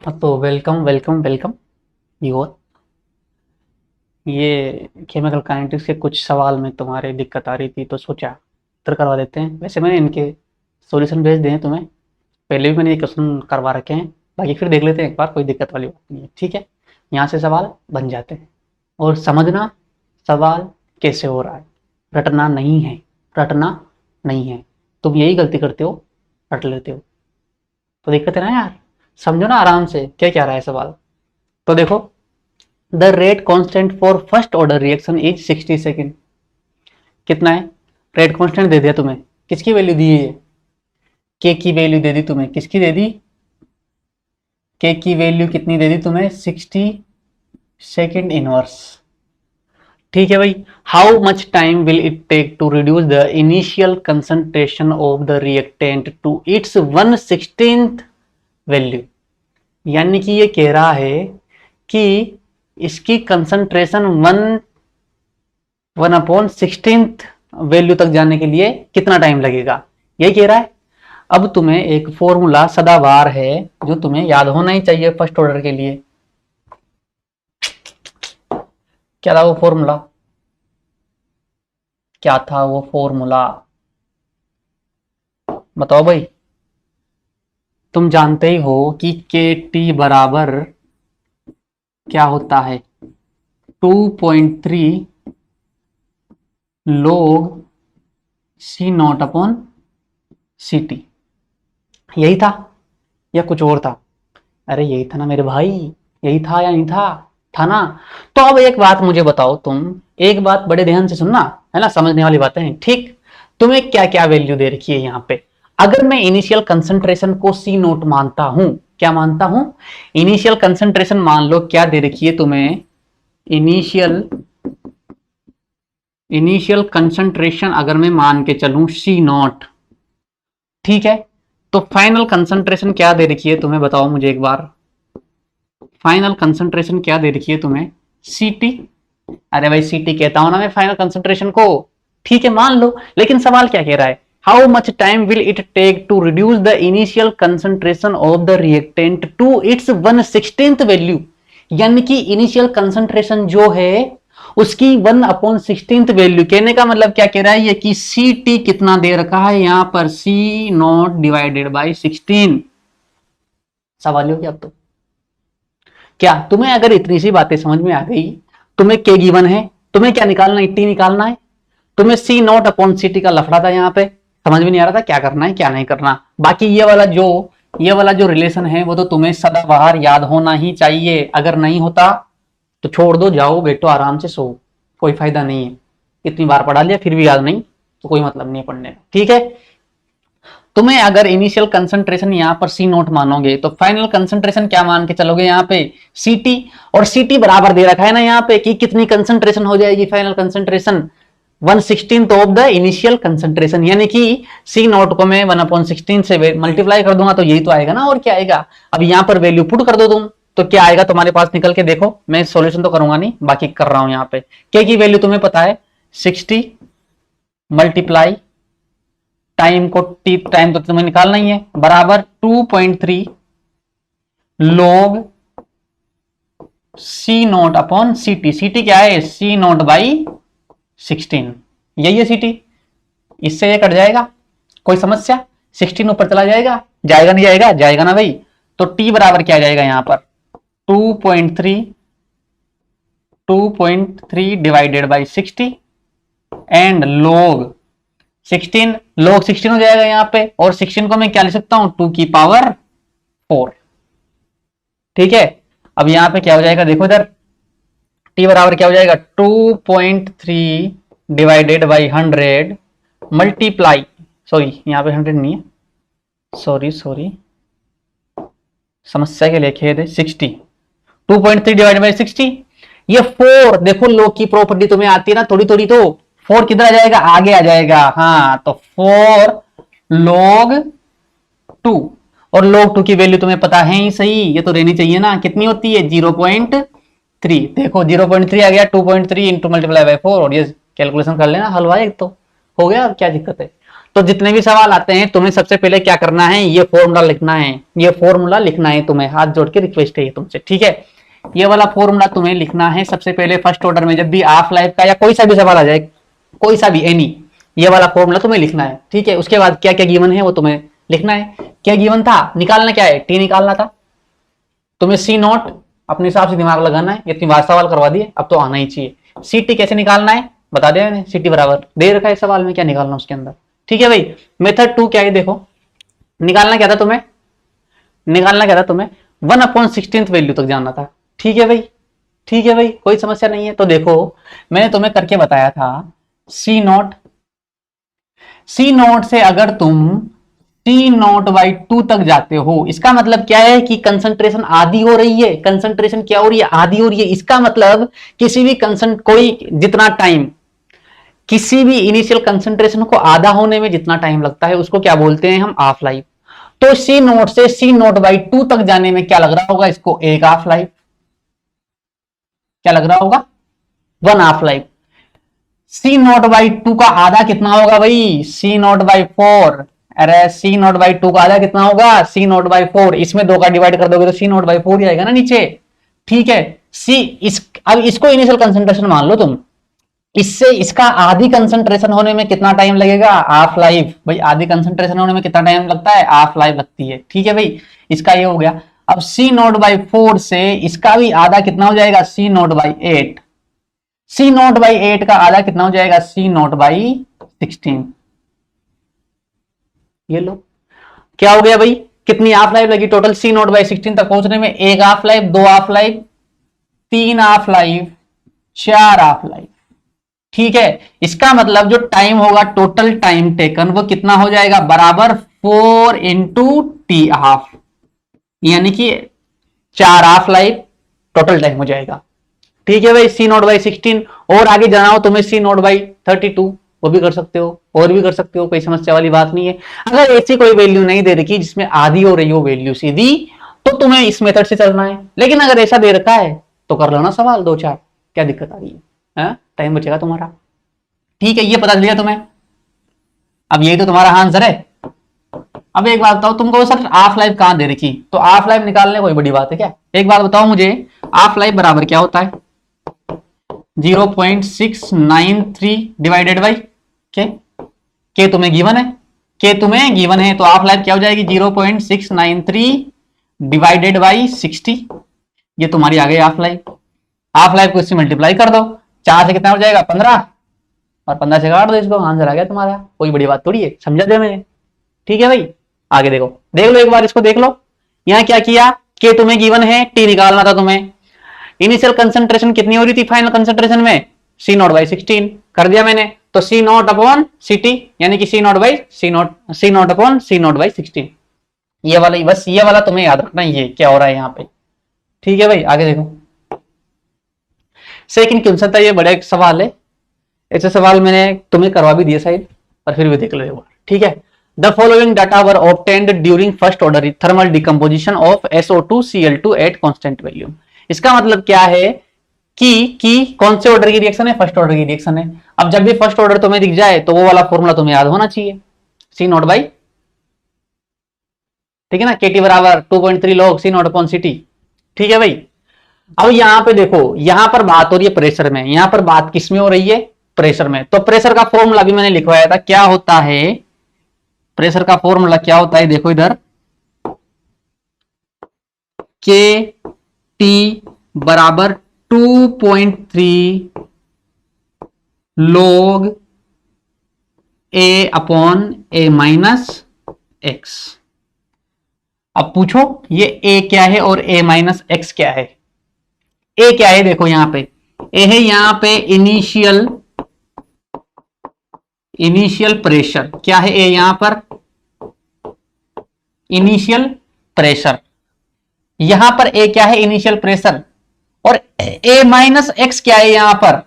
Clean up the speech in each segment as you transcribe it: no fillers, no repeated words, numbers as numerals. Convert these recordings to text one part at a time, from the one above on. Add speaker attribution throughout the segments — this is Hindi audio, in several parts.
Speaker 1: हाँ, तो वेलकम वेलकम वेलकम व्यूअर। ये केमिकल काइनेटिक्स के कुछ सवाल में तुम्हारे दिक्कत आ रही थी तो सोचा उत्तर करवा देते हैं। वैसे मैंने इनके सॉल्यूशन भेज दिए हैं तुम्हें। पहले भी मैंने ये क्वेश्चन करवा रखे हैं, बाकी फिर देख लेते हैं एक बार, कोई दिक्कत वाली बात नहीं है। ठीक है, यहाँ से सवाल बन जाते हैं और समझना सवाल कैसे हो रहा है। रटना नहीं है, रटना नहीं है। तुम यही गलती करते हो, रट लेते हो, तो दिक्कत है ना यार। समझो ना आराम से क्या क्या रहा है सवाल। तो देखो, the rate constant for first order reaction is 60 second. कितना है? रेट कांस्टेंट दे दिया तुम्हें, किसकी वैल्यू दी है? के की वैल्यू दे दी तुम्हें, किसकी दे दी? के की वैल्यू कितनी दे दी तुम्हें? 60 सेकेंड इनवर्स। ठीक है भाई। How much time will it take to reduce the initial concentration of the reactant to its 1/16 value. यानी कि ये कह रहा है कि इसकी कंसंट्रेशन 1/16 वैल्यू तक जाने के लिए कितना टाइम लगेगा, यही कह रहा है। अब तुम्हें एक फॉर्मूला सदाबहार है जो तुम्हें याद होना ही चाहिए फर्स्ट ऑर्डर के लिए। क्या था वो फॉर्मूला? क्या था वो फॉर्मूला? बताओ भाई। तुम जानते ही हो कि के टी बराबर क्या होता है? 2.3 log C naught upon C T. यही था या कुछ और था? अरे यही था ना मेरे भाई, यही था या नहीं था? था ना। तो अब एक बात मुझे बताओ, तुम एक बात बड़े ध्यान से सुनना, है ना, समझने वाली बातें हैं। ठीक, तुम्हें क्या क्या वैल्यू दे रखी है यहाँ पे? अगर मैं इनिशियल कंसंट्रेशन को सी नोट मानता हूं, क्या मानता हूं? इनिशियल कंसंट्रेशन मान लो, क्या दे रखी है तुम्हें? इनिशियल इनिशियल कंसंट्रेशन अगर मैं मान के चलूं सी नॉट, ठीक है, तो फाइनल कंसंट्रेशन क्या दे रखी है तुम्हें? बताओ मुझे एक बार। फाइनल कंसंट्रेशन क्या दे रखी है तुम्हें? सीटी। अरे भाई सीटी कहता हूं ना मैं फाइनल कंसंट्रेशन को। ठीक है, मान लो, लेकिन सवाल क्या कह रहा है? How much time will it take to reduce the initial concentration of the reactant to its 1/16 value. यानी कि इनिशियल कंसंट्रेशन जो है उसकी 1/16 वैल्यू। कहने का मतलब क्या कह रहा है ये कि सी टी कितना दे रखा है यहां पर? सी नॉट डिवाइडेड बाई 16। सवाल हो गया अब तो। क्या तुम्हें अगर इतनी सी बातें समझ में आ गई, तुम्हें के गिवन है, तुम्हें क्या निकालना है? टी निकालना है। तुम्हें सी नॉट अपॉन सी टी का लफड़ा था यहाँ पे, समझ में नहीं आ रहा था क्या करना है क्या नहीं करना। बाकी ये वाला जो रिलेशन है वो तो तुम्हें सदाबहार याद होना ही चाहिए। अगर नहीं होता तो छोड़ दो, जाओ बैठो आराम से सो, कोई फायदा नहीं है। इतनी बार पढ़ा लिया फिर भी याद नहीं तो कोई मतलब नहीं है पढ़ने का। ठीक है, तुम्हें अगर इनिशियल कंसंट्रेशन यहाँ पर सी नोट मानोगे तो फाइनल कंसंट्रेशन क्या मान के चलोगे यहाँ पे? C T. और सी टी बराबर दे रखा है ना यहाँ पे कि कितनी कंसंट्रेशन हो जाएगी final concentration? 1/16 of the initial concentration. यानी कि सी नोट को मैं 1/16 से मल्टीप्लाई कर दूंगा तो यही तो आएगा ना, और क्या आएगा? अब यहाँ पर वैल्यू पुट कर दो तुम, तो क्या आएगा तुम्हारे पास निकल के? देखो, मैं सॉल्यूशन तो करूंगा नहीं, बाकी कर रहा हूं यहाँ पे। के की वैल्यू तुम्हें पता है 60 मल्टीप्लाई टाइम को, टी टाइम तो तुम्हें निकालना ही है, बराबर 2.3 log C naught upon C t. C t क्या है? C naught by 16। यही है सी टी। इससे ये कट जाएगा, कोई समस्या? 16 ऊपर चला जाएगा, जाएगा नहीं जाएगा? जाएगा ना भाई। तो टी बराबर क्या जाएगा यहाँ पर? 2.3 डिवाइडेड बाई 60 एंड log 16 हो जाएगा यहाँ पे। और 16 को मैं क्या लिख सकता हूं? 2 की पावर 4। ठीक है, अब यहाँ पे क्या हो जाएगा देखो इधर, t बराबर क्या हो जाएगा? 2.3 डिवाइडेड बाई 100 मल्टीप्लाई, सॉरी यहाँ पे 100 नहीं है, सॉरी समस्या के लिए खेद है, 60। 2.3 डिवाइडेड बाई 60, ये 4। देखो log की प्रॉपर्टी तुम्हें आती है ना थोड़ी थोड़ी, तो 4 किधर आ जाएगा? आगे आ जाएगा। हाँ, तो 4 log 2। और log 2 की वैल्यू तुम्हें पता है ही सही, ये तो रहनी चाहिए ना। कितनी होती है? 0.3। देखो 0.3 आ गया, 2.3 इंटू मल्टीप्लाई बाई 4, और ये कैलकुलेशन कर लेना, हलवा एक तो हो गया, क्या दिक्कत है? तो जितने भी सवाल आते हैं तुम्हें सबसे पहले क्या करना है, ये फॉर्मूला लिखना है, ये फॉर्मूला लिखना है तुम्हें, हाथ जोड़ के रिक्वेस्ट है ये तुमसे, ठीक है। ये वाला फॉर्मूला तुम्हें लिखना है सबसे पहले फर्स्ट ऑर्डर में, जब भी हाफ लाइफ का या कोई सा भी सवाल आ जाए, कोई सा भी एनी, ये वाला फॉर्मूला तुम्हें लिखना है, ठीक है। उसके बाद क्या क्या गिवन है वो तुम्हें लिखना है। क्या गिवन था, निकालना क्या है, टी निकालना था तुम्हें, सी नॉट अपने हिसाब से दिमाग लगाना है, इतनी बार सवाल करवा दिए अब तो आना ही चाहिए। सी टी कैसे निकालना है बता दिया मैंने, सी टी बराबर दे रखा है सवाल में, क्या निकालना उसके अंदर, ठीक है भाई। मेथड 2 क्या है देखो, निकालना क्या था तुम्हें, निकालना क्या था तुम्हें, 1/16 वैल्यू तक जाना था, ठीक है भाई, ठीक है भाई, कोई समस्या नहीं है। तो देखो मैंने तुम्हें करके बताया था, सी नॉट, सी नॉट से अगर तुम सी नॉट बाई 2 तक जाते हो, इसका मतलब क्या है कि कंसंट्रेशन आधी हो रही है, कंसंट्रेशन क्या हो रही है, आधी हो रही है। इसका मतलब किसी भी कोई जितना टाइम, किसी भी इनिशियल कंसंट्रेशन को आधा होने में जितना टाइम लगता है उसको क्या बोलते हैं हम, हाफ लाइफ। तो सी नॉट से सी नॉट बाई 2 तक जाने में क्या लग रहा होगा इसको, एक हाफ लाइफ। क्या लग रहा होगा, 1 half life. C naught by 2 का आधा कितना होगा भाई, सी नॉट बाई 4। अरे सी नॉट बाई 2 का आधा कितना होगा, सी नॉट बाई 4। इसमें 2 का डिवाइड कर दोगे तो सी नॉट बाई 4 ही आएगा ना नीचे, ठीक है। सी अब इसको इनिशियल कंसंट्रेशन मान लो तुम, इससे इसका आधी कंसंट्रेशन होने में कितना टाइम लगेगा, हाफ लाइफ। भाई आधी कंसंट्रेशन होने में कितना टाइम लगता है, हाफ लाइफ लगती है, ठीक है भाई। इसका ये हो गया। अब सी नॉट बाई 4 से इसका भी आधा कितना हो जाएगा, C naught by 8। C naught by 8 का आधा कितना हो जाएगा, सी नॉट बाई 16। ये लो क्या हो गया भाई, कितनी हाफ लाइफ लगी टोटल सी नॉट बाई 16 तक पहुंचने में, एक half life, 2 half life, 3 half life, 4 half life, ठीक है। इसका मतलब जो टाइम होगा टोटल टाइम टेकन वो कितना हो जाएगा, बराबर 4 इंटू टी हाफ, यानी कि 4 हाफ लाइफ टोटल टाइम हो जाएगा, ठीक है भाई। सी नॉट बाई 16 और आगे जाना हो तुम्हें सी नॉट बाई 32 वो भी कर सकते हो, और भी कर सकते हो, कोई समस्या वाली बात नहीं है। अगर ऐसी कोई वैल्यू नहीं दे रखी जिसमें आधी हो रही हो वैल्यू सीधी, तो तुम्हें इस मेथड से चलना है। लेकिन अगर ऐसा दे रखा है तो कर लो ना सवाल 2-4, क्या दिक्कत आ रही है, टाइम बचेगा तुम्हारा, ठीक है। ये पता चल गया तुम्हें, अब यही तो तुम्हारा आंसर है। अब एक बात बताओ, तुमको सर हाफ लाइफ कहां दे रखी, तो हाफ लाइफ निकालने कोई बड़ी बात है क्या, एक बात बताओ मुझे, हाफ लाइफ बराबर क्या होता है, 0.693 डिवाइडेड बाई के तुम्हें गिवन है, के तुम्हें गिवन है, तो हाफ लाइफ क्या हो जाएगी, 0.693 डिवाइडेड बाई 60। ये तुम्हारी आ गई हाफ लाइफ। हाफ लाइफ को इससे मल्टीप्लाई कर दो, 4 से कितना हो जाएगा 15, और 15 से काट दो इसको, आंसर आ गया तुम्हारा। कोई बड़ी बात थोड़ी है, समझा दे मैंने, ठीक है भाई। आगे देखो, देख लो एक बार इसको, देख लो यहां क्या किया, के तुम्हें गिवन है, टी निकालना था तुम्हें। इनिशियल कंसंट्रेशन कितनी हो रही थी फाइनल कंसंट्रेशन में, सी नॉट बाई 16 कर दिया मैंने, तो C naught upon C t, यानी कि C naught upon C naught by 16। ये वाला, बस ये वाला तुम्हें याद रखना, ये क्या हो रहा है यहाँ पे, ठीक है भाई। आगे देखो, सेकंड क्वेश्चन था, ये बड़ा एक सवाल है, ऐसे सवाल मैंने तुम्हें करवा भी दिया शायद, पर फिर भी देख लो एक बार, ठीक है। The following data were obtained during first order thermal decomposition of SO2Cl2 at constant value. इसका मतलब क्या है कि कौन से ऑर्डर की रिएक्शन है, फर्स्ट ऑर्डर की रिएक्शन है। अब जब भी फर्स्ट ऑर्डर तुम्हें दिख जाए तो वो वाला फॉर्मूला तुम्हें याद होना चाहिए, सी नॉट बाई, ठीक है ना, केटी बराबर 2.3 log C naught upon C T, ठीक है भाई। अब यहां पे देखो, यहां पर बात हो रही है प्रेशर में, यहां पर बात किसमें हो रही है, प्रेशर में। तो प्रेशर का फॉर्मूला भी मैंने लिखवाया था, क्या होता है प्रेशर का फॉर्मूला, क्या होता है देखो इधर, के टी बराबर 2.3 log ए अपॉन ए माइनस एक्स। अब पूछो ये ए क्या है और ए माइनस एक्स क्या है। ए क्या है देखो, यहां पे ए है, यहां पे इनिशियल प्रेशर, क्या है ए यहां पर, इनिशियल प्रेशर। यहां पर ए क्या है, इनिशियल प्रेशर, और ए माइनस एक्स क्या है यहां पर,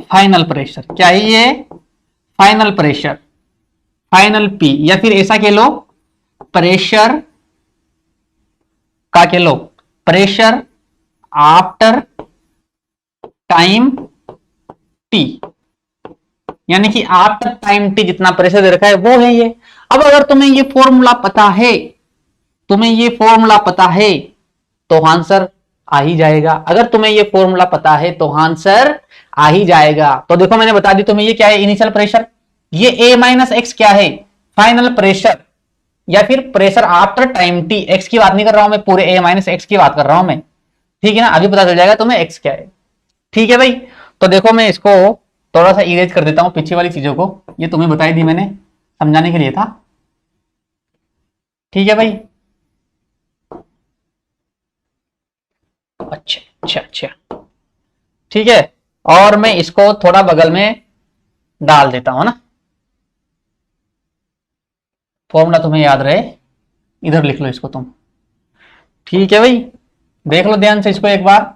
Speaker 1: फाइनल प्रेशर। क्या है ये, फाइनल प्रेशर, फाइनल पी, या फिर ऐसा कह लो प्रेशर का, कह low pressure after time T, यानी कि आफ्टर टाइम टी जितना प्रेशर दे रखा है वो है ये। अब अगर तुम्हें ये फॉर्मूला पता है, तुम्हें ये फॉर्मूला पता है तो आंसर आ ही जाएगा। अगर तुम्हें ये फॉर्मूला पता है तो आंसर आ ही जाएगा। तो देखो मैंने बता दी तुम्हें, ये क्या है, इनिशियल प्रेशर, ये A माइनस एक्स क्या है, फाइनल प्रेशर, या फिर pressure after time T. X की बात नहीं कर रहा हूं मैं, पूरे A माइनस एक्स की बात कर रहा हूं मैं, ठीक है ना। अभी पता चल जाएगा तुम्हें एक्स क्या है, ठीक है भाई। तो देखो मैं इसको थोड़ा सा इरेज कर देता हूं पीछे वाली चीजों को, ये तुम्हें बताई दी मैंने, समझाने के लिए था, ठीक है भाई। अच्छा अच्छा अच्छा, ठीक है। और मैं इसको थोड़ा बगल में डाल देता हूं ना, फॉर्मूला तुम्हें याद रहे, इधर लिख लो इसको तुम, ठीक है भाई। देख लो ध्यान से इसको एक बार,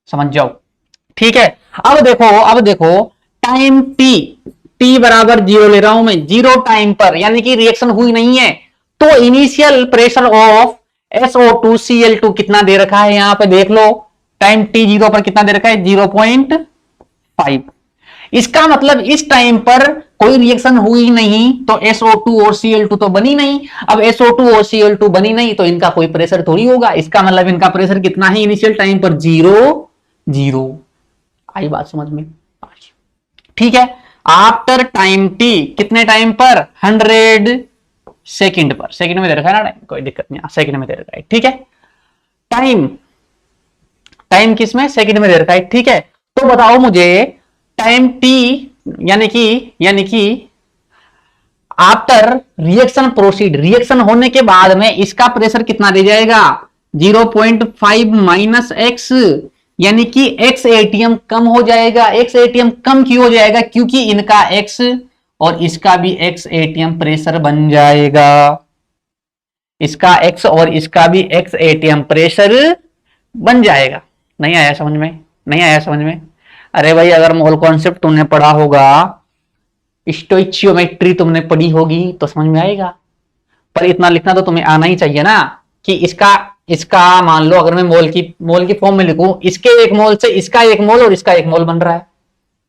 Speaker 1: समझ जाओ, ठीक है। अब देखो टाइम टी, टी बराबर 0 ले रहा हूं मैं, 0 टाइम पर, यानी कि रिएक्शन हुई नहीं है, तो इनिशियल प्रेशर ऑफ SO2Cl2 कितना दे रखा है यहां पे देख लो, टाइम टी 0 पर कितना दे रखा है, 0.5। इसका मतलब इस टाइम पर कोई रिएक्शन हुई नहीं, तो SO2 और Cl2 तो बनी नहीं। अब SO2 और Cl2 बनी नहीं तो इनका कोई प्रेशर थोड़ी होगा, इसका मतलब इनका प्रेशर कितना है इनिशियल टाइम पर, 0 आई बात समझ में, ठीक है। आफ्टर टाइम टी कितने टाइम पर, 100 सेकंड पर, सेकंड में दे रखा है ना टाइम, कोई दिक्कत नहीं, सेकंड में दे रखा है, ठीक है। टाइम, टाइम किसमें, सेकंड में दे रखा है, ठीक है। तो बताओ मुझे टाइम टी, यानी कि आफ्टर रिएक्शन प्रोसीड, रिएक्शन होने के बाद में इसका प्रेशर कितना दे जाएगा, 0.5 माइनस एक्स, यानी कि एक्स एटीएम कम हो जाएगा। एक्स एटीएम कम क्यों हो जाएगा, क्योंकि इनका एक्स और इसका भी एक्स एटीएम प्रेशर बन जाएगा, इसका एक्स और इसका भी एक्स एटीएम प्रेशर बन जाएगा। नहीं आया समझ में, नहीं आया समझ में। अरे भाई अगर मोल कॉन्सेप्ट तुमने पढ़ा होगा, स्टोइचियोमेट्री तुमने पढ़ी होगी तो समझ में आएगा, पर इतना लिखना तो तुम्हें आना ही चाहिए ना, कि इसका इसका मान लो अगर मैं मोल की फॉर्म में लिखूं, इसके एक मोल से इसका एक मोल और इसका एक मोल बन रहा है,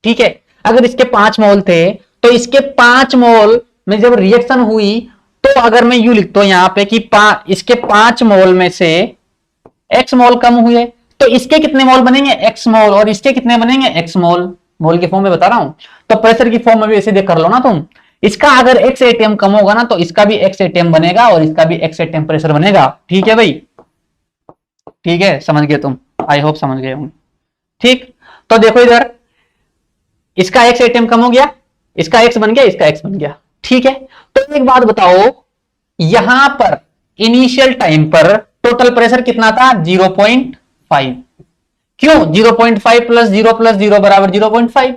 Speaker 1: ठीक है। अगर इसके 5 मोल थे तो इसके 5 मोल में जब रिएक्शन हुई, तो अगर मैं यू लिखता हूं यहां पे कि इसके 5 मोल में से एक्स मोल कम हुए, तो इसके कितने मोल बनेंगे, एक्स मोल, और इसके कितने बनेंगे, एक्स मोल। मोल की फॉर्म में बता रहा हूं, तो प्रेशर की फॉर्म में भी ऐसे देख कर लो ना तुम, इसका अगर एक्स एटीएम कम होगा ना तो इसका भी एक्स एटीएम बनेगा और इसका भी एक्स एटीएम प्रेशर बनेगा, ठीक है भाई, ठीक है, समझ गए तुम, आई होप समझ गए होंगे, ठीक। तो देखो इधर इसका एक्स एटीएम कम हो गया, इसका एक्स बन गया, इसका एक्स बन गया, ठीक है। तो एक बात बताओ, यहां पर इनिशियल टाइम पर टोटल प्रेशर कितना था, 0.5, क्यों 0.5 प्लस जीरो बराबर 0.5,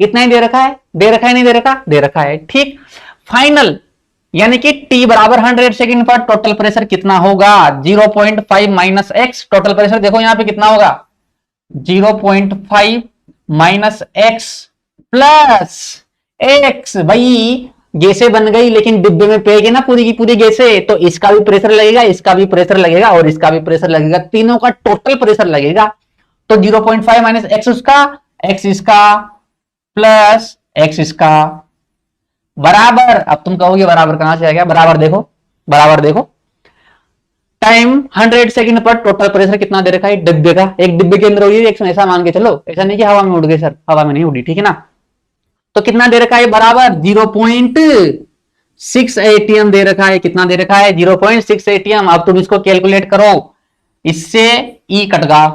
Speaker 1: इतना ही दे रखा है, दे रखा है नहीं दे रखा, दे रखा है, ठीक। फाइनल यानी कि t बराबर 100 सेकंड पर टोटल प्रेशर कितना होगा, 0.5 माइनस एक्स, टोटल प्रेशर देखो यहां पे कितना होगा, 0.5 माइनस एक्स प्लस एक्स। भाई गैसें बन गई लेकिन डिब्बे में पेगी ना पूरी की पूरी गैसें, तो इसका भी प्रेशर लगेगा, इसका भी प्रेशर लगेगा और इसका भी प्रेशर लगेगा, तीनों का टोटल प्रेशर लगेगा। तो 0.5 माइनस एक्स उसका, एक्स इसका प्लस एक्स इसका बराबर, अब तुम कहोगे बराबर कहां से आ गया, बराबर देखो, बराबर देखो, टाइम 100 सेकंड पर टोटल प्रेशर कितना दे रखा है डिब्बे का, एक डिब्बे के अंदर हुई रिएक्शन, ऐसा मान के चलो, ऐसा नहीं कि हवा में उड़ गई सर, हवा में नहीं उड़ी, ठीक है ना। तो कितना दे रखा है, बराबर 0.6 एटीएम दे रखा है, कितना दे रखा है, 0.6 एटीएम। अब तुम इसको कैलकुलेट करो, इससे ई कट गया,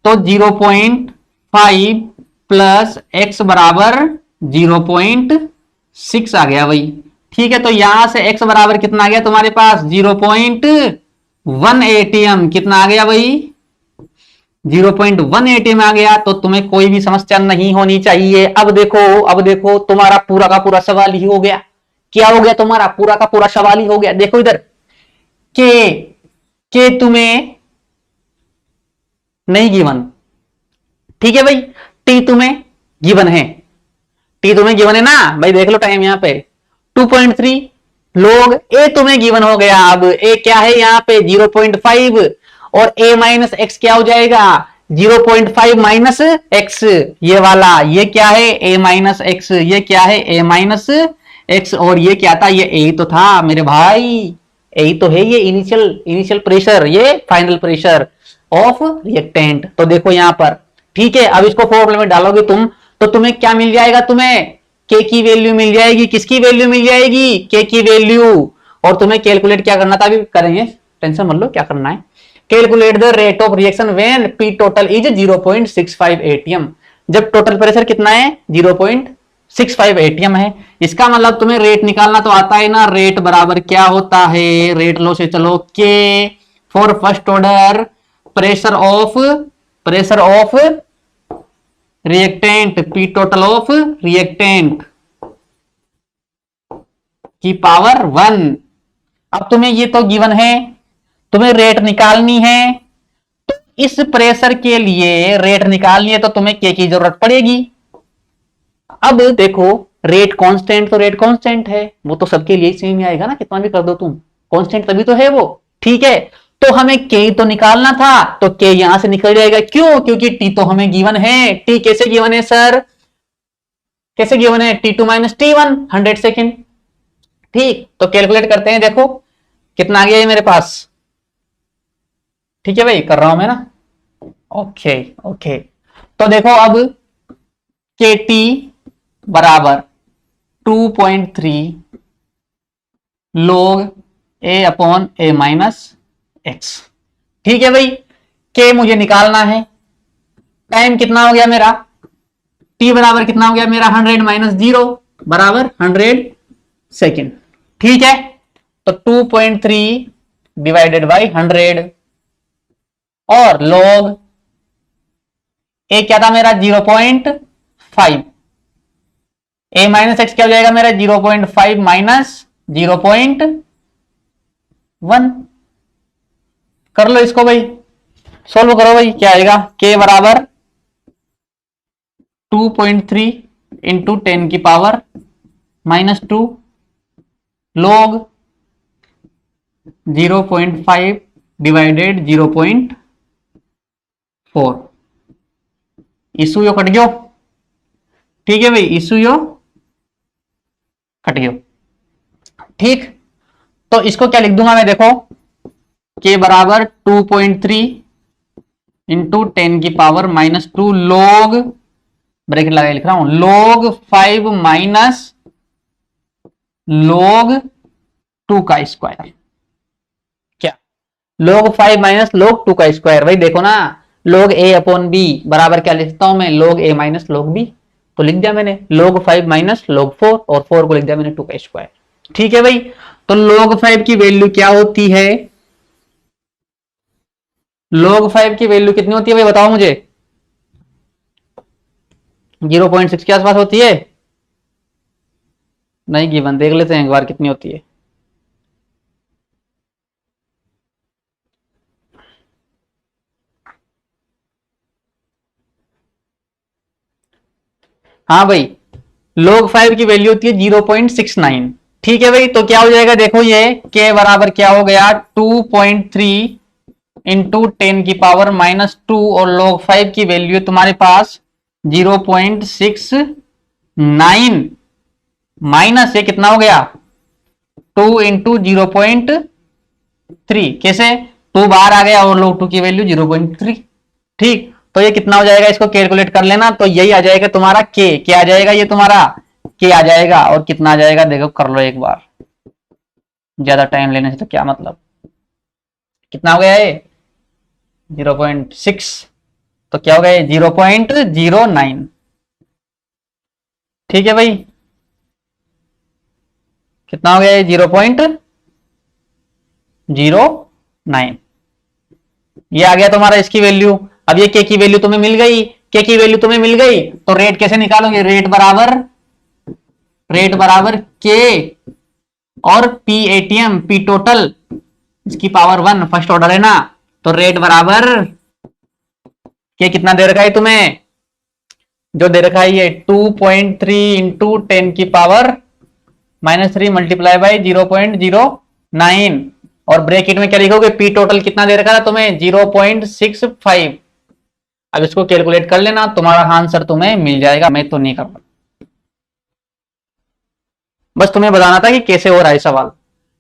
Speaker 1: तो 0.5 प्लस एक्स बराबर 0.6 आ गया भाई, ठीक है। तो यहां से x बराबर कितना आ गया तुम्हारे पास, 0.1 एटीएम, कितना आ गया भाई, 0.1 एटीएम आ गया। तो तुम्हें कोई भी समस्या नहीं होनी चाहिए। अब देखो तुम्हारा पूरा का पूरा सवाल ही हो गया, क्या हो गया, तुम्हारा पूरा का पूरा सवाल ही हो गया। देखो इधर के तुम्हें नहीं गिवन, ठीक है भाई, टी तुम्हें गिवन है, टी तुम्हें गिवन है ना भाई, देख लो टाइम यहां पे 2.3 लोग, ए तुम्हें गिवन हो गया। अब ए क्या है यहां पे 0.5 और ए माइनस एक्स क्या हो जाएगा 0.5 माइनस एक्स, ये वाला, ये क्या है a माइनस एक्स, ये क्या है a माइनस एक्स, और ये क्या था, ये a तो था मेरे भाई, a तो है, ये इनिशियल प्रेशर, ये फाइनल प्रेशर ऑफ रिएक्टेंट। तो देखो यहां पर, ठीक है, अब इसको फॉर्मूले में डालोगे तुम, तो तुम्हें क्या मिल जाएगा, तुम्हें k की वैल्यू मिल जाएगी, किसकी वैल्यू मिल जाएगी, k की वैल्यू। और तुम्हें कैलकुलेट क्या करना था, अभी करेंगे, टेंशन मत लो, क्या करना है, calculate the rate of reaction when P total is 0.65 atm। जब टोटल प्रेशर कितना है, 0.65 atm है, इसका मतलब तुम्हें रेट निकालना तो आता है ना, रेट बराबर क्या होता है, रेट लो से चलो, K for first order pressure of reactant, P total of reactant की पावर 1। अब तुम्हें ये तो गिवन है, तुम्हें रेट निकालनी है, तो इस प्रेशर के लिए रेट निकालनी है तो तुम्हें के की जरूरत पड़ेगी। अब देखो, रेट कांस्टेंट तो रेट कांस्टेंट है, वो तो सबके लिए सेम ही आएगा ना, कितना भी कर दो तुम, कांस्टेंट तभी तो है वो, ठीक है। तो हमें के तो निकालना था, तो के यहां से निकल जाएगा, क्यों, क्योंकि टी तो हमें गिवन है। टी कैसे गिवन है सर, कैसे गिवन है, T2 माइनस T1 100 सेकेंड, ठीक। तो कैलकुलेट करते हैं, देखो कितना आ गया ये मेरे पास, ठीक है भाई, कर रहा हूं मैं ना, ओके ओके। तो देखो अब के टी बराबर 2.3 log a upon a minus x, ठीक है भाई। के मुझे निकालना है, टाइम कितना हो गया मेरा, टी बराबर कितना हो गया मेरा, 100 माइनस 0 बराबर 100 सेकेंड, ठीक है। तो 2.3 डिवाइडेड बाई 100, और log a क्या था मेरा 0.5, a माइनस एक्स क्या हो जाएगा मेरा 0.5 माइनस 0.1, कर लो इसको भाई, सोल्व करो भाई, क्या आएगा, k बराबर 2.3 इंटू 10 की पावर माइनस 2 log 0.5 डिवाइडेड 0.4, इशू यो कट गयो, ठीक है भाई, इशू यो कट गयो, ठीक। तो इसको क्या लिख दूंगा मैं, देखो के बराबर 2.3 इंटू 10 की पावर माइनस 2 log, ब्रैकेट लगा लिख रहा हूं, log 5 माइनस log 2 का स्क्वायर, क्या log 5 माइनस log 2 का स्क्वायर, भाई देखो ना, log a अपॉन बी बराबर क्या लिखता हूं मैं, log a minus log b, तो लिख दिया मैंने log 5 माइनस log 4, और 4 को लिख दिया मैंने 2 का स्क्वायर, ठीक है भाई। तो log 5 की वैल्यू क्या होती है, log 5 की वैल्यू कितनी होती है भाई, बताओ मुझे, 0.6 के आसपास होती है, नहीं गिवन, देख लेते हैं एक बार कितनी होती है। हाँ भाई, log 5 की वैल्यू होती है 0.69, ठीक है भाई। तो क्या हो जाएगा, देखो ये k बराबर क्या हो गया, 2.3 इंटू 10 की पावर माइनस 2, और log 5 की वैल्यू तुम्हारे पास 0.69 माइनस ये कितना हो गया, 2 इंटू 0.3, कैसे 2 बाहर आ गया और log 2 की वैल्यू 0.3, ठीक। तो ये कितना हो जाएगा, इसको कैलकुलेट कर लेना, तो यही आ जाएगा तुम्हारा k, क्या आ जाएगा, ये तुम्हारा k आ जाएगा, और कितना आ जाएगा देखो, कर लो एक बार, ज्यादा टाइम लेने से तो क्या मतलब, कितना हो गया ये 0.6, तो क्या हो गया ये 0.09, ठीक है भाई, कितना हो गया ये 0.09, ये आ गया तुम्हारा इसकी वैल्यू। अब ये के की वैल्यू तुम्हें मिल गई, के की वैल्यू तुम्हें मिल गई, तो रेट कैसे निकालोगे, रेट बराबर के और पी एटीएम, पी टोटल इसकी पावर 1 फर्स्ट ऑर्डर है ना, तो रेट बराबर के कितना दे रखा है तुम्हें, जो दे रखा है ये 2.3 इंटू 10 की पावर माइनस 3 मल्टीप्लाई बाई 0.09, और ब्रैकेट में क्या लिखोगे, पी टोटल कितना दे रखा था तुम्हें 0.65, अब इसको कैलकुलेट कर लेना, तुम्हारा आंसर तुम्हें मिल जाएगा, मैं तो नहीं कर रहा, बस तुम्हें बताना था कि कैसे हो रहा है सवाल।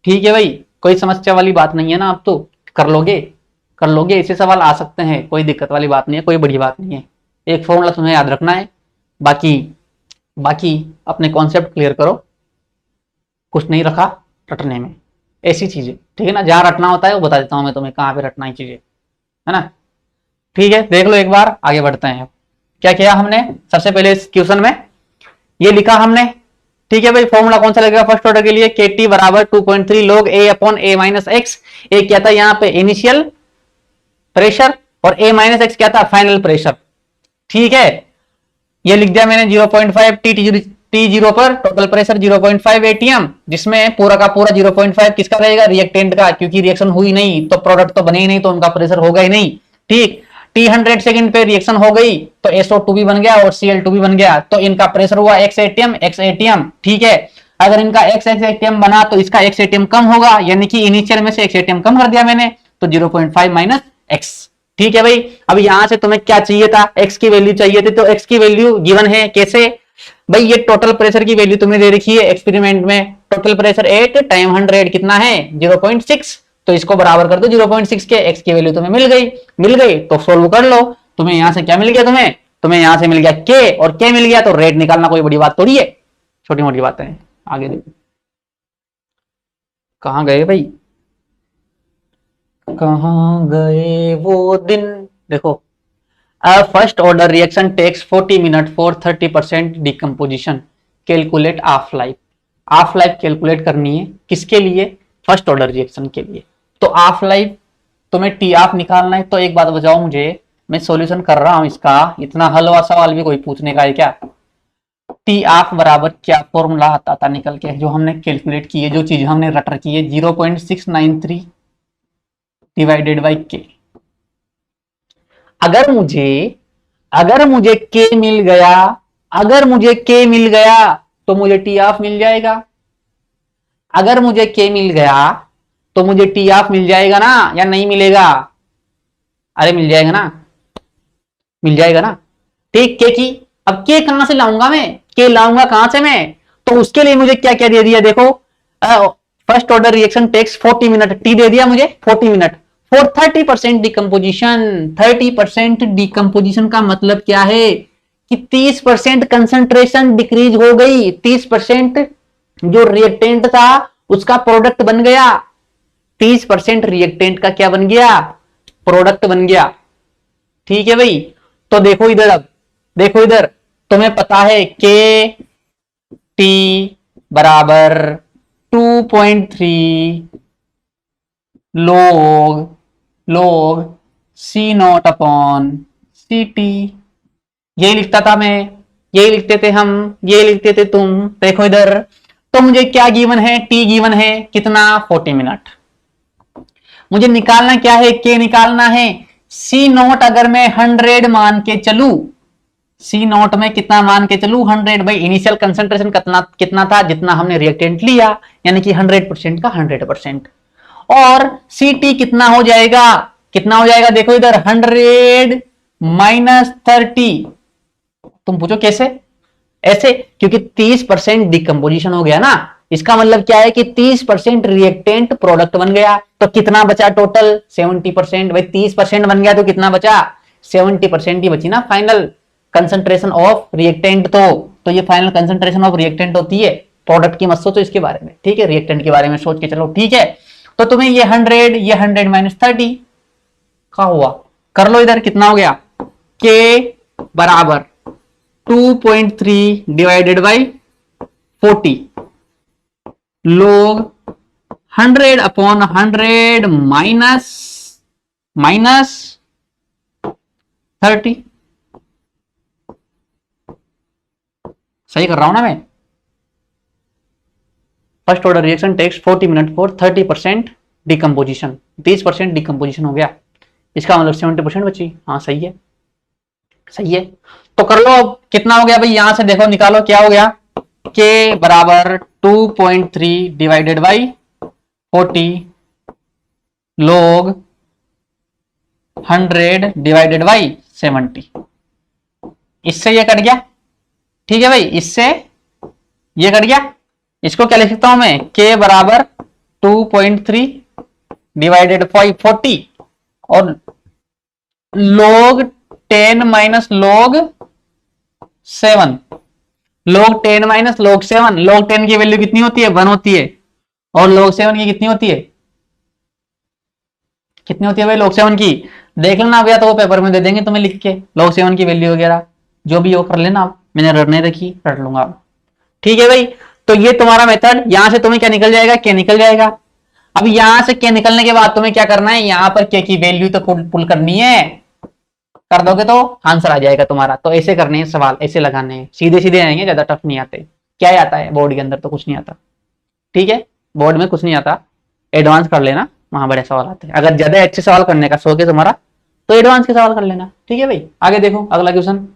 Speaker 1: ठीक है भाई, कोई समस्या वाली बात नहीं है ना, आप तो कर लोगे, कर लोगे, ऐसे सवाल आ सकते हैं, कोई दिक्कत वाली बात नहीं है, कोई बड़ी बात नहीं है। एक फॉर्मूला तुम्हें याद रखना है, बाकी बाकी अपने कॉन्सेप्ट क्लियर करो, कुछ नहीं रखा रटने में, ऐसी चीजें, ठीक है ना, जहां रटना होता है वो बता देता हूं मैं तुम्हें, कहां पे रटना है चीजें, है ना। ठीक है, देख लो एक बार, आगे बढ़ते हैं। क्या किया हमने, सबसे पहले इस क्वेश्चन में ये लिखा हमने, ठीक है भाई, फॉर्मूला कौन सा लगेगा फर्स्ट ऑर्डर के लिए, के टी बराबर 2.3 log a upon a minus x. A क्या था यहाँ पे इनिशियल प्रेशर, और a माइनस एक्स क्या था फाइनल प्रेशर। ठीक है, ये लिख दिया मैंने 0.5 T0 पर टोटल प्रेशर 0.5 atm, जिसमें पूरा का पूरा 0.5 किसका रहेगा, रिएक्टेंट का, क्योंकि रिएक्शन हुई नहीं तो प्रोडक्ट तो बने ही नहीं, तो उनका प्रेशर होगा ही नहीं। ठीक, T 100 सेकंड पे रिएक्शन हो गई तो SO2 भी बन गया और Cl2 भी बन गया, तो इनका प्रेशर हुआ x atm। ठीक है, अगर इनका x atm बना तो इसका x atm कम होगा, यानी कि इनिशियल में से x atm कम कर दिया मैंने, तो 0.5 माइनस x। ठीक है भाई, अब यहां से तुम्हें क्या चाहिए था, x की वैल्यू चाहिए थी, तो x की वैल्यू गिवन है, कैसे भाई, ये टोटल प्रेशर की वैल्यू तुम्हें दे रखी है एक्सपेरिमेंट में, टोटल प्रेशर 8 टाइम 100 कितना है 0.6, तो इसको बराबर कर दो 0.6 के, x की वैल्यू तुम्हें मिल गई तो सोल्व कर लो। तुम्हें यहां से क्या मिल गया, तुम्हें यहां से मिल गया k, और k मिल गया तो रेट निकालना कोई बड़ी बात थोड़ी है, छोटी मोटी बातें हैं। आगे देखो, कहां गए भाई, कहां गए वो दिन, देखो, A first order reaction takes 40 minutes for 30% decomposition. Calculate half life. Half life calculate करनी है, किसके लिए, फर्स्ट ऑर्डर रिएक्शन के लिए। तो हाफ लाइफ तुम्हें टी ऑफ निकालना है, तो एक बात बताओ मुझे, मैं सॉल्यूशन कर रहा हूं इसका, इतना हलवा सवाल भी कोई पूछने का है क्या। टी ऑफ बराबर क्या फॉर्मूला आता था निकल के, जो हमने कैलकुलेट की है, जो चीज हमने रट रखी है, 0.693 डिवाइडेड बाई के। अगर मुझे के मिल गया, तो मुझे टी ऑफ मिल जाएगा, अगर मुझे के मिल गया तो मुझे टी ऑफ मिल जाएगा ना, या नहीं मिलेगा, अरे मिल जाएगा ना, ठीक, के की, अब के कहां से लाऊंगा मैं, के लाऊंगा कहां से मैं, तो उसके लिए मुझे क्या क्या दे दिया, देखो, first order reaction takes 40 minute, t दे दिया मुझे 40 मिनट फॉर 30% डिकम्पोजिशन। 30% डिकम्पोजिशन का मतलब क्या है कि 30% कंसंट्रेशन डिक्रीज हो गई, 30% जो रिएक्टेंट था उसका प्रोडक्ट बन गया, 30% रिएक्टेंट का क्या बन गया, प्रोडक्ट बन गया। ठीक है भाई, तो देखो इधर, अब देखो इधर, तुम्हें पता है के टी बराबर 2.3 log C naught upon C T, यही लिखता था मैं, यही लिखते थे हम, यही लिखते थे तुम। देखो इधर, तो मुझे क्या गिवन है, टी गिवन है कितना 40 मिनट, मुझे निकालना क्या है, के निकालना है। सी नॉट अगर मैं 100 मान के चलू, सी नॉट में कितना मान के चलू 100, भाई इनिशियल कंसंट्रेशन कितना था, जितना हमने रिएक्टेंट लिया, यानी कि 100% का 100%, और सी टी कितना हो जाएगा, देखो इधर 100 माइनस 30, तुम पूछो कैसे, ऐसे, क्योंकि 30% डिकम्पोजिशन हो गया ना, इसका मतलब क्या है कि 30% रिएक्टेंट प्रोडक्ट बन गया, तो कितना बचा टोटल 70%, भाई 30% बन गया तो कितना बचा 70% ही बची ना फाइनल कंसंट्रेशन ऑफ रिएक्टेंट, तो ये फाइनल कंसंट्रेशन ऑफ रिएक्टेंट होती है, प्रोडक्ट की मत सोचो इसके बारे में, ठीक है, रिएक्टेंट के बारे में सोच के चलो, ठीक है। तो तुम्हें ये 100 माइनस 30 का हुआ, कर लो इधर, कितना हो गया, के बराबर 2.3 divided by 40 log 100 upon 100 minus 30, सही कर रहा हूं ना मैं। First order reaction takes 40 minute for 30% decomposition, 30% decomposition हो गया, इसका मतलब 70% बची, हाँ सही है, सही है। तो कर लो, अब कितना हो गया भाई, यहां से देखो निकालो क्या हो गया, के बराबर 2.3 divided by 40 log 100 divided by 70। इससे ये कट गया, ठीक है भाई, इससे ये कट गया। इसको क्या लिख सकता हूं मैं, k बराबर 2.3 डिवाइडेड 40 और log 10 minus log 7, log 10 minus log 7। log 10 की वैल्यू कितनी होती है, 1 होती है, और log 7 की कितनी होती है, कितनी होती है भाई log 7 की, देख लेना भैया, तो वो पेपर में दे देंगे तुम्हें लिख के log 7 की वैल्यू वगैरह जो भी हो कर लेना आप, मैंने रटने रखी, रट लूंगा, ठीक है भाई। तो ये तुम्हारा मेथड, यहां से तुम्हें क्या निकल जाएगा, के निकल जाएगा। अब यहां से के निकलने के बाद तुम्हें क्या करना है, यहां पर के की वैल्यू तो पुल करनी है, कर दोगे तो आंसर आ जाएगा तुम्हारा। तो ऐसे करने हैं सवाल, ऐसे लगाने हैं, सीधे सीधे आएंगे, ज्यादा टफ नहीं आते। क्या आता है बोर्ड के अंदर, तो कुछ नहीं आता, ठीक है, बोर्ड में कुछ नहीं आता, एडवांस कर लेना, वहां बड़े सवाल आते हैं। अगर ज्यादा अच्छे सवाल करने का शौक है तुम्हारा तो एडवांस के सवाल कर लेना, ठीक है भाई। आगे देखो अगला question,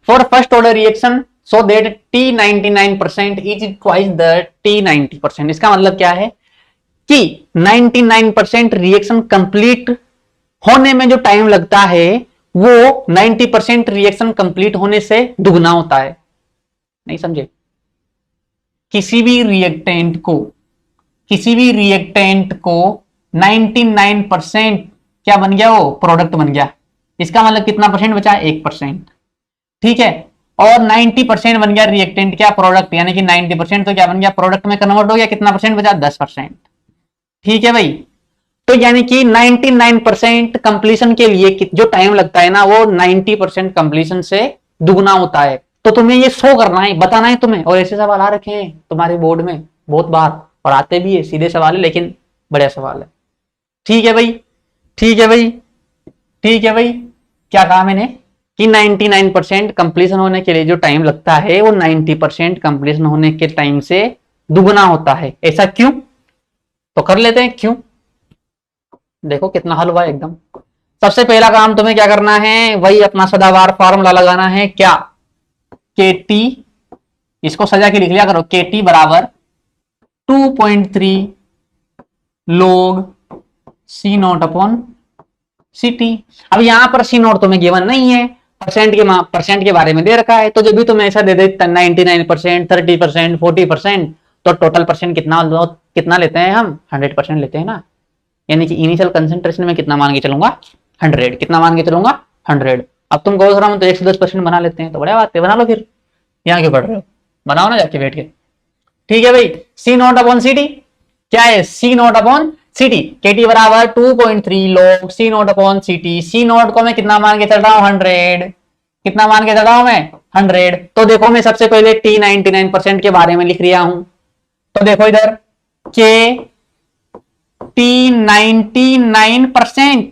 Speaker 1: for first order reaction so that T99% is twice the T90%। इसका मतलब क्या है कि 99% रिएक्शन कंप्लीट होने में जो टाइम लगता है वो 90% रिएक्शन कंप्लीट होने से दुगना होता है। नहीं समझे, किसी भी रिएक्टेंट को 99% क्या बन गया, वो प्रोडक्ट बन गया। इसका मतलब कितना परसेंट बचा, 1%, ठीक है। और 90% बन गया रिएक्टेंट क्या, प्रोडक्ट, यानी कि 90% तो क्या बन गया, प्रोडक्ट में कन्वर्ट हो गया। कितना परसेंट बचा, 10%, ठीक है भाई। तो यानी कि 99% कंप्लीशन के लिए जो टाइम लगता है ना, वो 90% कंप्लीशन से दुगना होता है। तो तुम्हें ये शो करना है, बताना है तुम्हें। और ऐसे सवाल आ रखे हैं तुम्हारे बोर्ड में बहुत बार, और आते भी है, सीधे सवाल है लेकिन बड़े सवाल है, ठीक है भाई, ठीक है भाई, ठीक है भाई। क्या कहा मैंने कि 99% कंप्लीशन होने के लिए जो टाइम लगता है वो 90% कंप्लीशन होने के टाइम से दुगना होता है। ऐसा क्यों, तो कर लेते हैं क्यों। देखो कितना हल हुआ एकदम। सबसे पहला काम तुम्हें क्या करना है, वही अपना सदाबहार फार्मूला लगाना है, क्या, KT, इसको सजा के लिख लिया करो, KT बराबर 2.3 log C0 अपॉन CT। अब यहां पर C0 तुम्हें गिवन नहीं है, परसेंट के बारे में दे रखा है। तो जब भी तुम्हें ऐसा दे दे 99%, 30%, 40%, तो टोटल परसेंट कितना लेते हैं हम, 100% लेते हैं ना। यानी कि इनिशियल कंसंट्रेशन में कितना मान के चलूंगा, 100। कितना मान के चलूंगा, 100। अब तुम कहो सर हम तो 110% बना लेते हैं, तो बड़ा बात है, बना लो फिर, यहाँ क्यों पढ़ रहे हो, बनाओ ना जाके बैठ के, ठीक है भाई। C0 अपॉन CT क्या है, C0 अपॉन CT, KT बराबर 2.3 log C0 upon CT। C0 को मैं कितना मान के चल रहा हूं, 100। कितना मान के चल रहा हूं मैं, 100। तो देखो मैं सबसे पहले T99% के बारे में लिख रहा हूं। तो देखो इधर K T99%,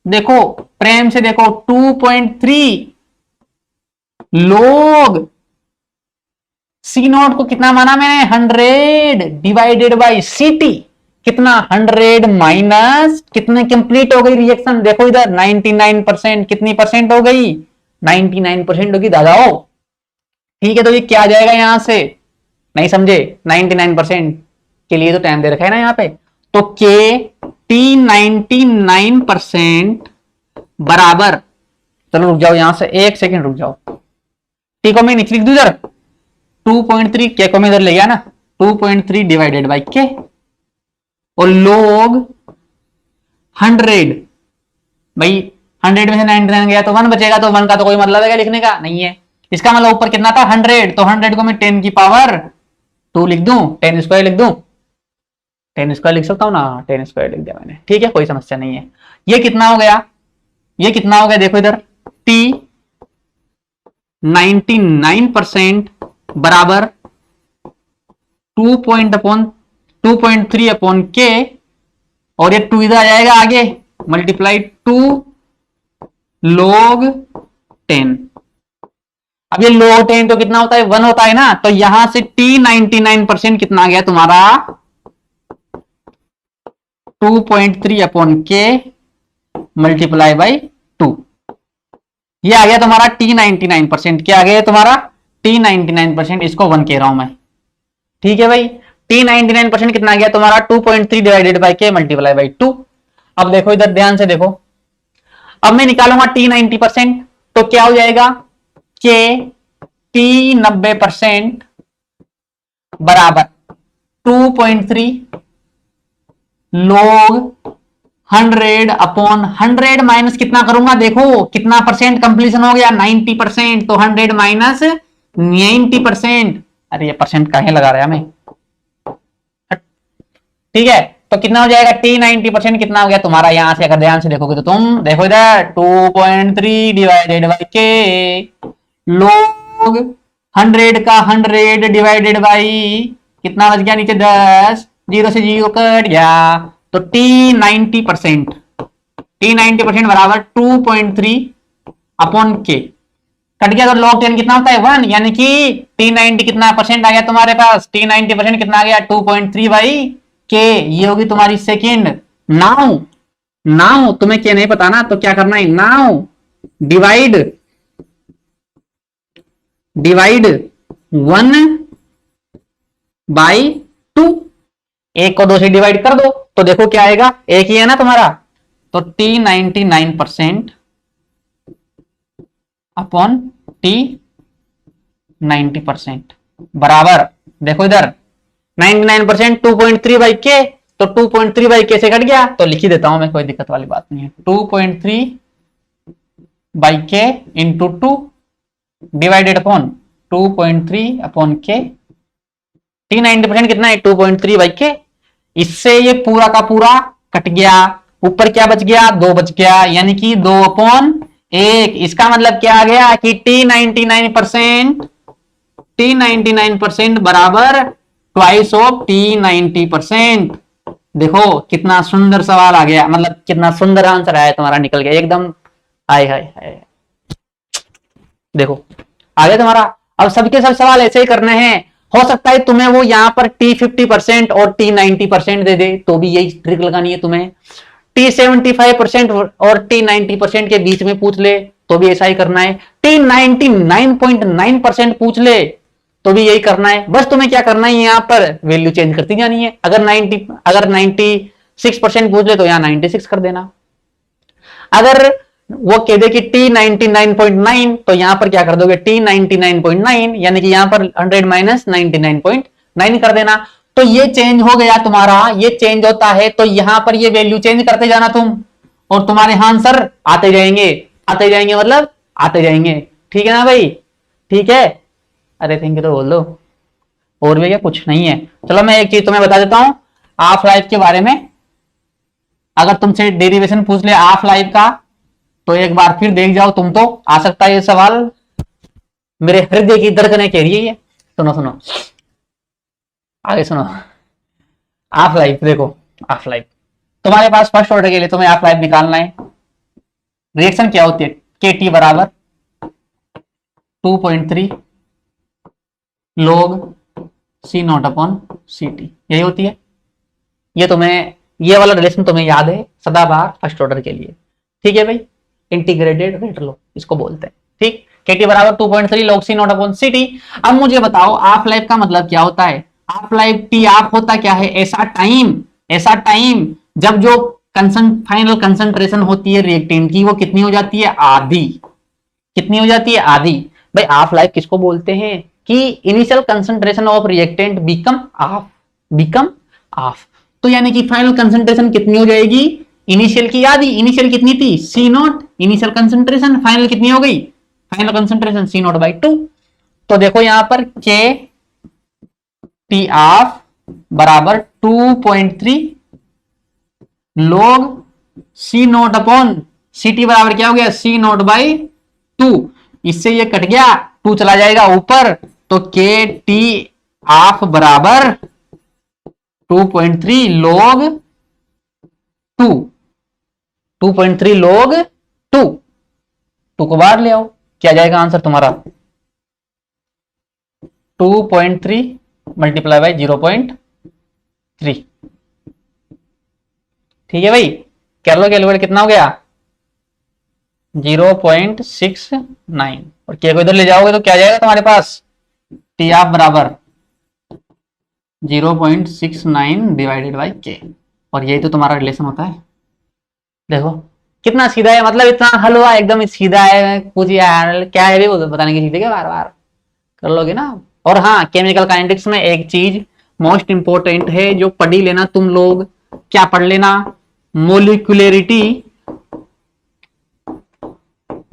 Speaker 1: देखो प्रेम से देखो 2.3 log C0 को कितना माना मैंने, 100 डिवाइडेड बाई CT, कितना 100 माइनस कितने कंप्लीट हो गई रिएक्शन, देखो इधर 99%, कितनी परसेंट हो गई, 99% होगी दादाओ, ठीक है। तो ये क्या आ जाएगा यहां से, नहीं समझे, 99% के लिए तो टाइम दे रखा है ना यहाँ पे। तो K T99% बराबर, चलो रुक जाओ यहां से, एक सेकेंड रुक जाओ, T को मैं नीचे लिख दूं इधर, 2.3, K को मैं इधर ले गया ना, 2.3 डिवाइडेड बाई K, और log 100, भाई 100 में से 99 गया तो 1 बचेगा, तो 1 का तो कोई मतलब है क्या लिखने का, नहीं है। इसका मतलब ऊपर कितना था, 100, तो 100 को मैं 10 की पावर 2 लिख दूं, 10 स्क्वायर लिख दूं, 10 स्क्वायर लिख सकता हूं ना, 10 स्क्वायर लिख दिया मैंने, ठीक है, कोई समस्या नहीं है। ये कितना हो गया, ये कितना हो गया, देखो इधर T99% बराबर 2.3 अपॉन K, और ये 2 इधर आ जाएगा आगे, मल्टीप्लाई 2 log 10। अब ये log 10 तो कितना होता है, 1 होता है ना, तो यहां से T99% कितना आ गया तुम्हारा, 2.3 अपॉन K मल्टीप्लाई बाई 2। ये आ गया तुम्हारा T99%, क्या आ गया तुम्हारा T99%, इसको 1 कह रहा हूं मैं, ठीक है भाई। T99% कितना आ गया तुम्हारा, 2.3 divided by K multiply by 2। अब देखो इधर ध्यान से देखो, अब मैं निकालूंगा टी 90%, तो क्या हो जाएगा के टी 90% बराबर 2.3 log 100/100 माइनस कितना करूंगा, देखो कितना परसेंट कंप्लीशन हो गया 90%, तो 100 माइनस 90%, अरे ये परसेंट काहे लगा रहा है हमें, ठीक है। तो कितना हो जाएगा टी 90% कितना हो गया तुम्हारा, यहां से अगर ध्यान से देखोगे तो तुम देखो इधर 2.3 डिवाइडेड बाई के लोग 100 का 100 डिवाइडेड बाई कितना बच गया नीचे 10, 0 से 0 कट गया, तो टी 90% बराबर 2.3 अपॉन के, कट गया तो log 10 कितना होता है 1, यानी कि टी 90 कितना परसेंट आ गया तुम्हारे पास, टी 90% कितना आ गया 2.3 बाई के, ये होगी तुम्हारी सेकेंड। नाउ नाउ तुम्हें क्या नहीं पता ना, तो क्या करना है, नाउ डिवाइड 1/2, एक को 2 से डिवाइड कर दो तो देखो क्या आएगा, एक ही है ना तुम्हारा, तो टी 99% अपॉन टी 90% बराबर, देखो इधर 99% 2.3 बाई के, तो 2.3 बाई के से कट गया, तो लिख ही देता हूं मैं, कोई दिक्कत वाली बात नहीं है, 2.3 बाई के इंटू 2 डिवाइडेड अपॉन 2.3 अपॉन के, टी 90% कितना है 2.3 बाई के, इससे ये पूरा का पूरा कट गया, ऊपर क्या बच गया 2 बच गया, यानी कि 2/1, इसका मतलब क्या आ गया कि टी 99% बराबर ट्वाइस ऑफ टी 90%। देखो कितना सुंदर सवाल आ गया, मतलब कितना सुंदर आंसर आया तुम्हारा, निकल गया एकदम, हाय हाय हाय, देखो आ गया तुम्हारा। अब सबके सब सवाल ऐसे ही करने हैं, हो सकता है तुम्हें वो यहां पर टी 50% और टी 90% दे दे, तो भी यही ट्रिक लगानी है तुम्हें, टी 75% और टी 90% के बीच में पूछ ले तो भी ऐसा ही करना है, टी 99.9% पूछ ले तो भी यही करना है, बस तुम्हें क्या करना है यहां पर वैल्यू चेंज करती जानी है, अगर 96% पूछ ले तो यहां 96 कर देना, अगर वो कह दे कि टी 99.9 तो यहां पर क्या कर दोगे टी 99.9, यानी कि यहां पर 100 माइनस 99.9 कर देना, तो ये चेंज हो गया तुम्हारा, ये चेंज होता है तो यहां पर ये वैल्यू चेंज करते जाना तुम, और तुम्हारे आंसर आते जाएंगे मतलब आते जाएंगे, ठीक है ना भाई, ठीक है, अरे थैंक यू तो बोल दो, और भी क्या कुछ नहीं है। चलो मैं एक चीज तुम्हें बता देता हूं हाफ लाइफ के बारे में, अगर तुमसे डेरिवेशन पूछ ले हाफ लाइफ का तो एक बार फिर देख जाओ तुम, तो आ सकता है ये सवाल, मेरे हृदय की धड़कनें कह रही है ये, सुनो सुनो आगे सुनो, हाफ लाइफ देखो, हाफ लाइफ तुम्हारे पास फर्स्ट ऑर्डर के लिए तुम्हें हाफ लाइफ निकालना है, रिएक्शन क्या होती है के टी बराबर 2.3 log C naught upon C T, यही होती है, ये तुम्हें ये वाला रिलेशन तुम्हें याद है सदाबहार फर्स्ट ऑर्डर के लिए, ठीक है भाई, इंटीग्रेटेड रेट लो इसको बोलते हैं, ठीक, केटी बराबर 2.3 log C naught upon C T. अब मुझे बताओ हाफ लाइफ का मतलब क्या होता है, हाफ लाइफ टी हाफ होता क्या है, ऐसा टाइम जब जो फाइनल कंसंट्रेशन होती है रिएक्टेंट की वो कितनी हो जाती है आधी, कितनी हो जाती है आधी, भाई हाफ लाइफ किसको बोलते हैं कि initial concentration of reactant become half, तो यानी कि फाइनल कंसंट्रेशन कितनी हो जाएगी इनिशियल की आधी, इनिशियल कितनी थी C naught initial concentration, final कितनी हो गई final concentration C naught by 2, तो देखो यहां पर के टी ऑफ बराबर 2.3 log C naught upon C T बराबर क्या हो गया सी नॉट बाई 2, इससे ये कट गया 2 चला जाएगा ऊपर, तो के टी ऑफ बराबर 2.3 log 2, 2.3 log 2, 2 को बाहर ले आओ, क्या जाएगा आंसर तुम्हारा 2.3 मल्टीप्लाई बाई 0.3, ठीक है भाई, कर लो कैलकुलेट कितना हो गया 0.69, और के को इधर ले जाओगे तो क्या जाएगा तुम्हारे पास टी ऑफ बराबर 0.69 डिवाइडेड बाई के, और यही तो तुम्हारा रिलेशन होता है, देखो कितना सीधा है, मतलब इतना हलवा एकदम सीधा है, कुछ यार क्या है भी वो तो बताने की चीज है क्या, बार बार कर लोगे ना। और हाँ, केमिकल काइनेटिक्स में एक चीज मोस्ट इंपोर्टेंट है जो पढ़ ही लेना तुम लोग, क्या पढ़ लेना, मोलिकुलरिटी,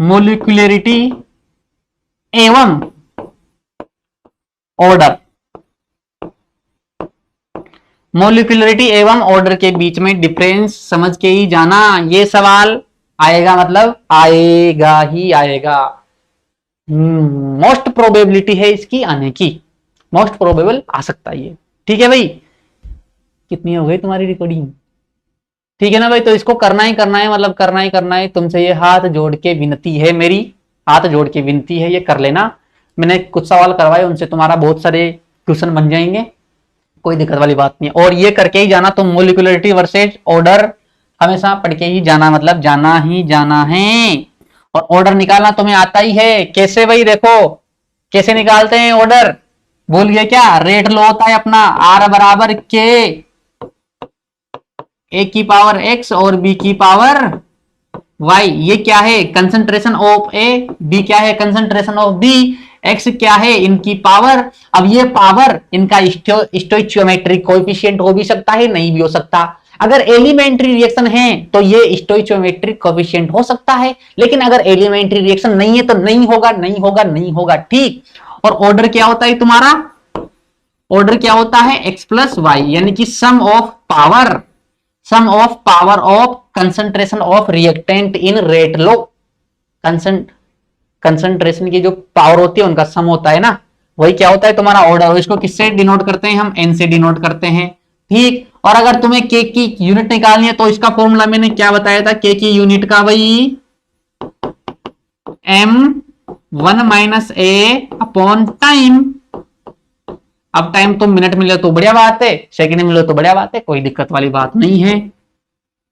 Speaker 1: मोलिकुलरिटी एवं ऑर्डर, मोलिकुलरिटी एवं ऑर्डर के बीच में डिफरेंस समझ के ही जाना। ये सवाल आएगा, मतलब आएगा ही आएगा, मोस्ट प्रोबेबिलिटी है इसकी आने की, मोस्ट प्रोबेबल आ सकता है ये। ठीक है भाई, कितनी हो गई तुम्हारी रिकॉर्डिंग, ठीक है ना भाई। तो इसको करना ही करना है, मतलब करना ही करना है तुमसे, ये हाथ जोड़ के विनती है मेरी, हाथ जोड़ के विनती है, ये कर लेना। मैंने कुछ सवाल करवाए, उनसे तुम्हारा बहुत सारे क्वेश्चन बन जाएंगे, कोई दिक्कत वाली बात नहीं है। और ये करके ही जाना तुम, मोलिकुलरिटी वर्सेज ऑर्डर हमेशा पढ़ के ही जाना, मतलब जाना ही जाना है। और ऑर्डर निकालना तुम्हें आता ही है, कैसे भाई, देखो कैसे निकालते हैं ऑर्डर, भूल गए क्या, रेट लो होता है अपना, आर बराबर के, ए की पावर एक्स और बी की पावर वाई। ये क्या है, कंसंट्रेशन ऑफ ए, बी क्या है, कंसंट्रेशन ऑफ बी, एक्स क्या है, इनकी पावर। अब ये पावर इनका स्टोइचियोमेट्रिक कोएफिशिएंट हो भी सकता है, नहीं भी हो सकता। अगर एलिमेंट्री रिएक्शन है तो ये स्टोइचियोमेट्रिक कोएफिशिएंट हो सकता है, लेकिन अगर एलिमेंट्री रिएक्शन नहीं है तो नहीं होगा, नहीं होगा, नहीं होगा, ठीक। और ऑर्डर क्या होता है तुम्हारा, ऑर्डर क्या होता है, एक्स प्लस वाई, यानी कि sum of power, sum of power of concentration of reactant in rate लो। कंसंट्रेशन की जो पावर होती है उनका सम होता है ना, वही क्या होता है तुम्हारा ऑर्डर। इसको किससे डिनोट करते हैं हम, एन से डिनोट करते हैं, ठीक। और अगर तुम्हें के की यूनिट निकालनी है तो इसका फॉर्मूला मैंने क्या बताया था, के की यूनिट का भाई m1 माइनस ए अपॉन टाइम। अब टाइम तुम मिनट मिले तो बढ़िया बात है, सेकंड मिले तो बढ़िया बात है, कोई दिक्कत वाली बात नहीं है।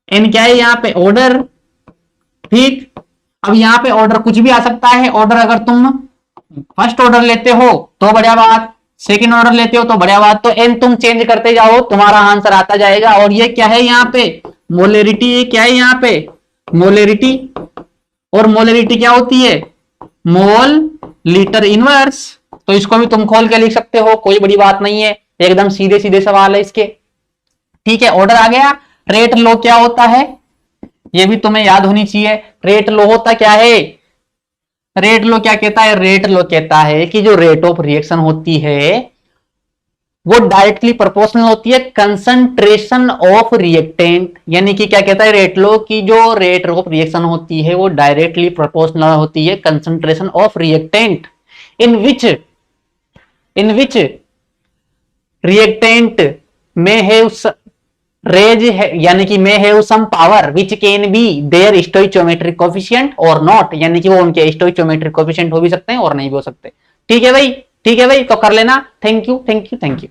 Speaker 1: एन क्या है यहाँ पे, ऑर्डर, ठीक। अब यहाँ पे ऑर्डर कुछ भी आ सकता है, ऑर्डर अगर तुम फर्स्ट ऑर्डर लेते हो तो बढ़िया बात, सेकंड ऑर्डर लेते हो तो बढ़िया बात, तो एन तुम चेंज करते जाओ, तुम्हारा आंसर आता जाएगा। और ये क्या है यहाँ पे, मोलेरिटी, ये क्या है यहाँ पे, मोलेरिटी। और मोलेरिटी क्या होती है, मोल लीटर इनवर्स। तो इसको भी तुम खोल के लिख सकते हो, कोई बड़ी बात नहीं है, एकदम सीधे सीधे सवाल है इसके, ठीक है। ऑर्डर आ गया। रेट लो क्या होता है, ये भी तुम्हें याद होनी चाहिए। रेट लो होता क्या है, रेट लो क्या कहता है, रेट लो कहता है कि जो रेट ऑफ रिएक्शन होती है वो डायरेक्टली प्रोपोर्शनल होती है कंसंट्रेशन ऑफ रिएक्टेंट, यानी कि क्या कहता है रेट लो की जो रेट ऑफ रिएक्शन होती है वो डायरेक्टली प्रोपोर्शनल होती है concentration of reactant in which reactant में है रेज है, यानी कि में है some power which can be their stoichiometric coefficient और नॉट, यानी कि वो उनके स्टोइचियोमेट्रिक कोएफिशिएंट हो भी सकते हैं और नहीं भी हो सकते। ठीक है भाई, ठीक है भाई, तो कर लेना। Thank you, thank you, thank you.